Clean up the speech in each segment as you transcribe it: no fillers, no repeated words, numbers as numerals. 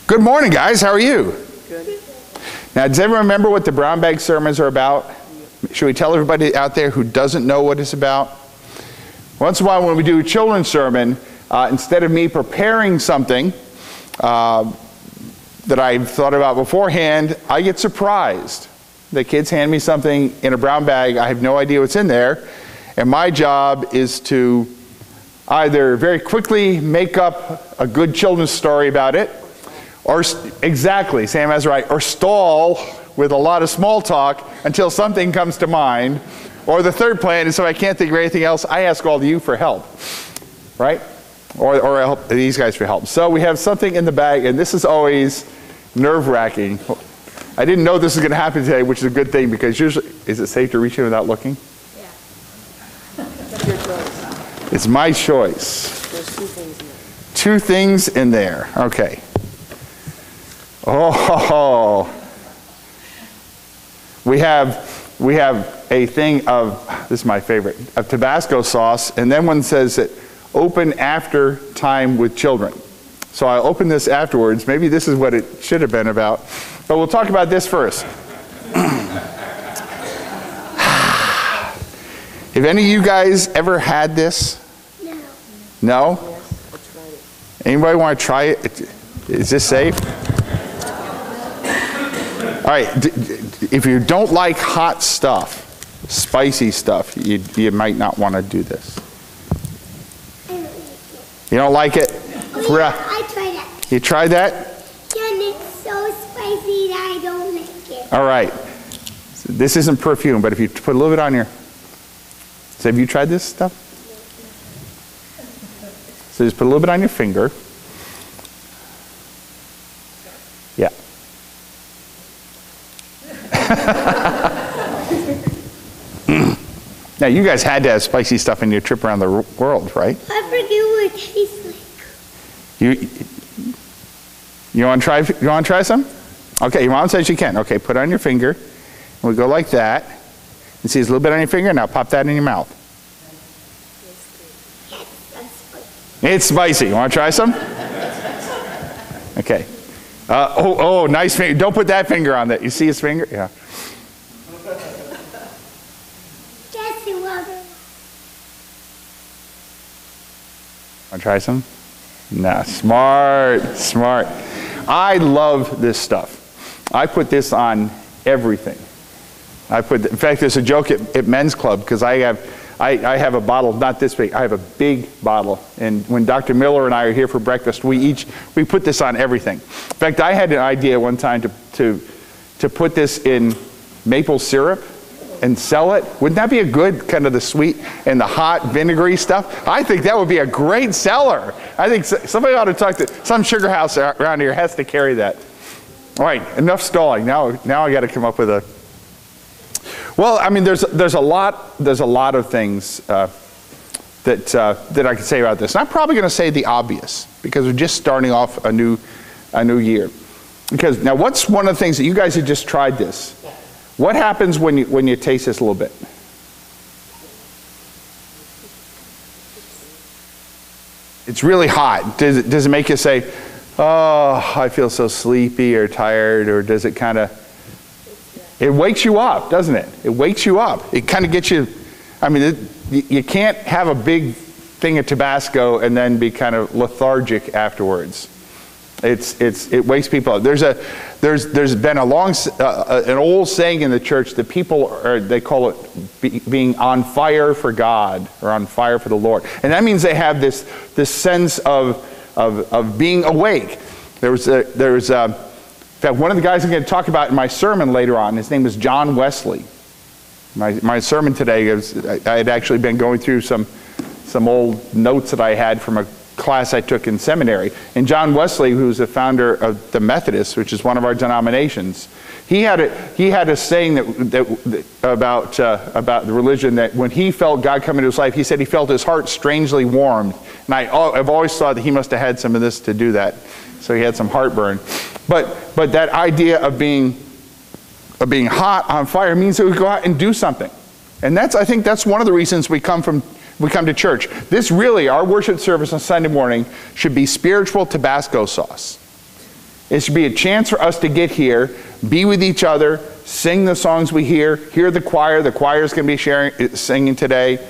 Good morning, guys. How are you? Good. Now, does everyone remember what the brown bag sermons are about? Should we tell everybody out there who doesn't know what it's about? Once in a while when we do a children's sermon, instead of me preparing something that I've thought about beforehand, I get surprised. The kids hand me something in a brown bag. I have no idea what's in there. And my job is to either very quickly make up a good children's story about it, or exactly, Sam has right, or stall with a lot of small talk until something comes to mind. Or the third plan is, if I can't think of anything else, I ask all of you for help, right? Or I help these guys for help. So we have something in the bag, and this is always nerve-wracking. I didn't know this was going to happen today, which is a good thing, because usually, is it safe to reach in without looking? Yeah. That's your choice. It's my choice. There's two things in there. Two things in there. Okay. Oh, we have a thing of, this is my favorite, of Tabasco sauce, and then one says that open after time with children. So I'll open this afterwards. Maybe this is what it should have been about, but we'll talk about this first. Have any of you guys ever had this? No. No? Yes, I tried it. Anybody want to try it? Is this safe? All right, if you don't like hot stuff, spicy stuff, you might not want to do this. You don't like it? Oh, yeah, I tried that. You tried that? Yeah, and it's so spicy that I don't like it. All right. So this isn't perfume, but if you put a little bit on your... So have you tried this stuff? So just put a little bit on your finger. Yeah. Now, you guys had to have spicy stuff in your trip around the world, right? I forget what it tastes like. You want to try some? Okay, your mom says you can. Okay, put it on your finger. And we go like that. And see, there's a little bit on your finger. Now pop that in your mouth. It's spicy. You want to try some? Okay. Oh, nice finger. Don't put that finger on that. You see his finger? Yeah. Want to try some? Nah, smart. I love this stuff. I put this on everything. In fact, there's a joke at Men's Club, because I have a bottle, not this big, I have a big bottle. And when Dr. Miller and I are here for breakfast, we put this on everything. In fact, I had an idea one time to put this in maple syrup and sell it. Wouldn't that be a good, kind of the sweet and the hot vinegary stuff? I think that would be a great seller. I think somebody ought to talk to, some sugar house around here has to carry that. All right, enough stalling. Now I got to come up with a, well, I mean, there's a lot of things that I could say about this. And I'm probably going to say the obvious, because we're just starting off a new year. Because now, what's one of the things that you guys have just tried this? What happens when you taste this a little bit? It's really hot. Does it make you say, oh, I feel so sleepy or tired, or does it kind of, it wakes you up, doesn't it? It wakes you up. It kind of gets you, I mean, you can't have a big thing of Tabasco and then be kind of lethargic afterwards. It wakes people up. There's been an old saying in the church that people they call it being on fire for God, or on fire for the Lord, and that means they have this sense of being awake. In fact, one of the guys I'm going to talk about in my sermon later on, his name was John Wesley. My sermon today I had actually been going through some old notes that I had from a class I took in seminary. And John Wesley, who's the founder of the Methodists, which is one of our denominations, he had a saying about the religion, that when he felt God come into his life, he said he felt his heart strangely warmed. And I've always thought that he must have had some of this to do that. So he had some heartburn. But that idea of being hot on fire means that we go out and do something. And I think that's one of the reasons we come to church. This really, our worship service on Sunday morning, should be spiritual Tabasco sauce. It should be a chance for us to get here, be with each other, sing the songs we hear the choir. The choir is going to be singing today.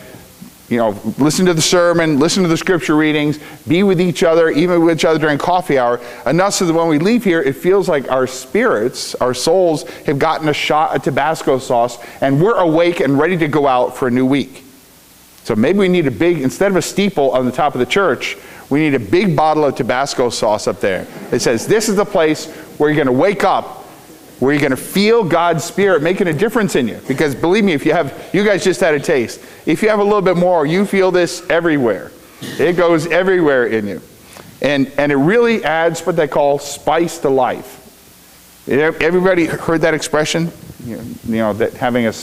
You know, listen to the sermon, listen to the scripture readings, be with each other, even with each other during coffee hour, enough so that when we leave here, it feels like our spirits, our souls, have gotten a shot of Tabasco sauce, and we're awake and ready to go out for a new week. So maybe we need a big, instead of a steeple on the top of the church, we need a big bottle of Tabasco sauce up there. It says, this is the place where you're going to wake up, where you're going to feel God's Spirit making a difference in you. Because believe me, you guys just had a taste. If you have a little bit more, you feel this everywhere. It goes everywhere in you. And it really adds what they call spice to life. Everybody heard that expression? You know, that having a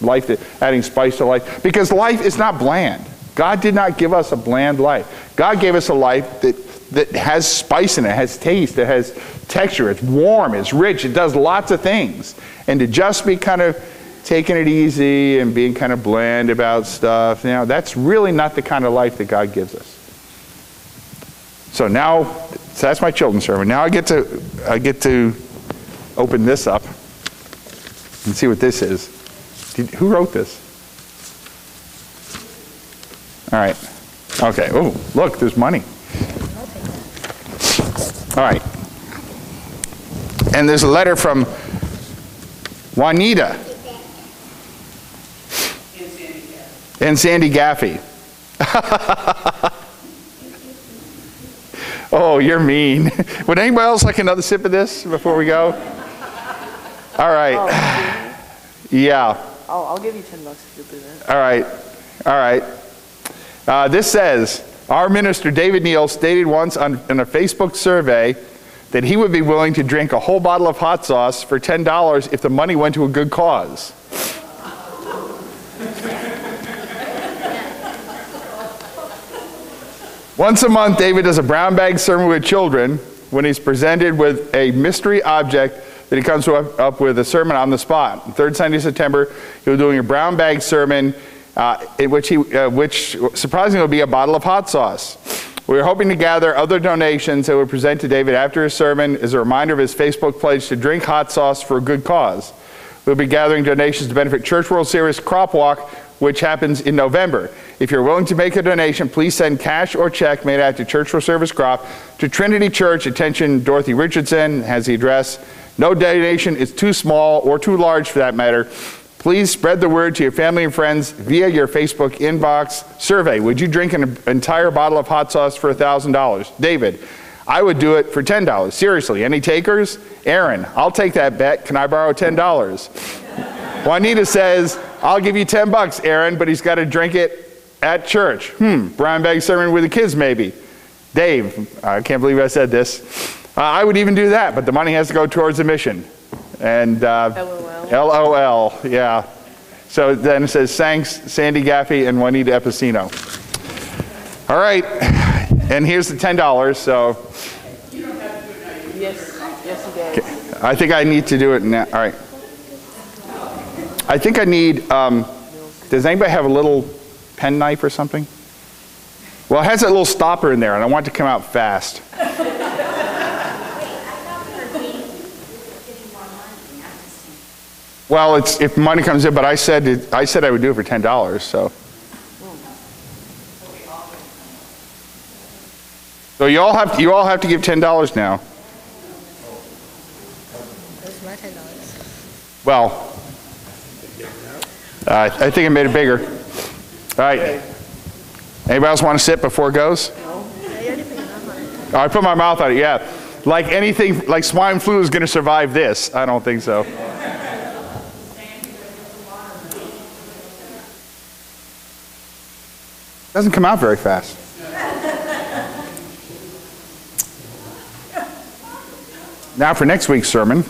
life, adding spice to life. Because life is not bland. God did not give us a bland life. God gave us a life that has spice in it, has taste, it has texture, it's warm, it's rich, it does lots of things. And to just be kind of taking it easy and being kind of bland about stuff, you know, that's really not the kind of life that God gives us. So now, so that's my children's sermon. Now I get to open this up and see what this is. Who wrote this? All right. Okay. Oh, look, there's money. All right. And there's a letter from Juanita and Sandy Gaffey. Oh, you're mean. Would anybody else like another sip of this before we go? All right. Oh, yeah. I'll give you $10 if you do that. All right. All right. This says, our minister David Neal stated once in a Facebook survey that he would be willing to drink a whole bottle of hot sauce for $10 if the money went to a good cause. Once a month, David does a brown bag sermon with children. When he's presented with a mystery object, that he comes up with a sermon on the spot. Third Sunday of September, he'll be doing a brown bag sermon, in which surprisingly will be a bottle of hot sauce. We're hoping to gather other donations that we'll present to David after his sermon as a reminder of his Facebook pledge to drink hot sauce for a good cause. We'll be gathering donations to benefit Church World Series Crop Walk, which happens in November. If you're willing to make a donation, please send cash or check made out to Church World Service Crop to Trinity Church, attention Dorothy Richardson, has the address. No donation is too small or too large for that matter. Please spread the word to your family and friends via your Facebook inbox. Survey, would you drink an entire bottle of hot sauce for $1,000? David, I would do it for $10. Seriously, any takers? Aaron, I'll take that bet. Can I borrow $10? Juanita says, I'll give you $10, Aaron, but he's got to drink it at church. Brown bag sermon with the kids maybe. Dave, I can't believe I said this. I would even do that, but the money has to go towards the mission. And LOL, yeah. So then it says, thanks, Sandy Gaffey and Juanita Epicino. All right, and here's the $10, so. Yes, he does. Okay. I think I need to do it now. All right. I think I need, does anybody have a little pen knife or something? Well, it has that little stopper in there, and I want it to come out fast. Well, it's if money comes in, but I said I would do it for $10, so. So you all have to give $10 now. That's my $10. Well, I think I made it bigger. All right. Anybody else want to sit before it goes? No. Oh, I put my mouth on it. Yeah. Like anything, like swine flu is going to survive this. I don't think so. Doesn't come out very fast. Now for next week's sermon.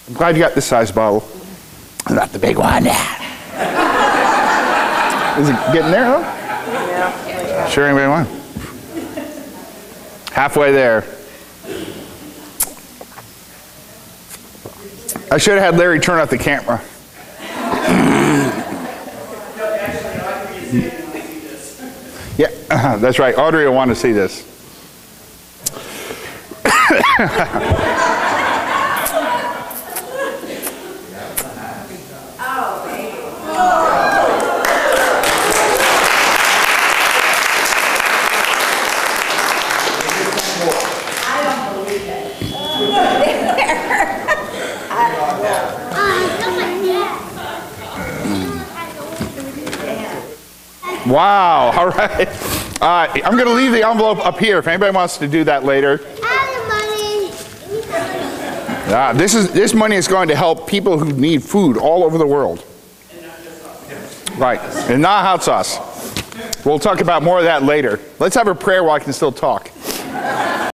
I'm glad you got this size bottle. Not the big one. Is it getting there, huh? Yeah. Sure anybody want? Halfway there. I should have had Larry turn off the camera. Yeah, that's right. Audrey will want to see this. Wow, all right. I'm going to leave the envelope up here if anybody wants to do that later. This money is going to help people who need food all over the world. Right, and not hot sauce. We'll talk about more of that later. Let's have a prayer while I can still talk.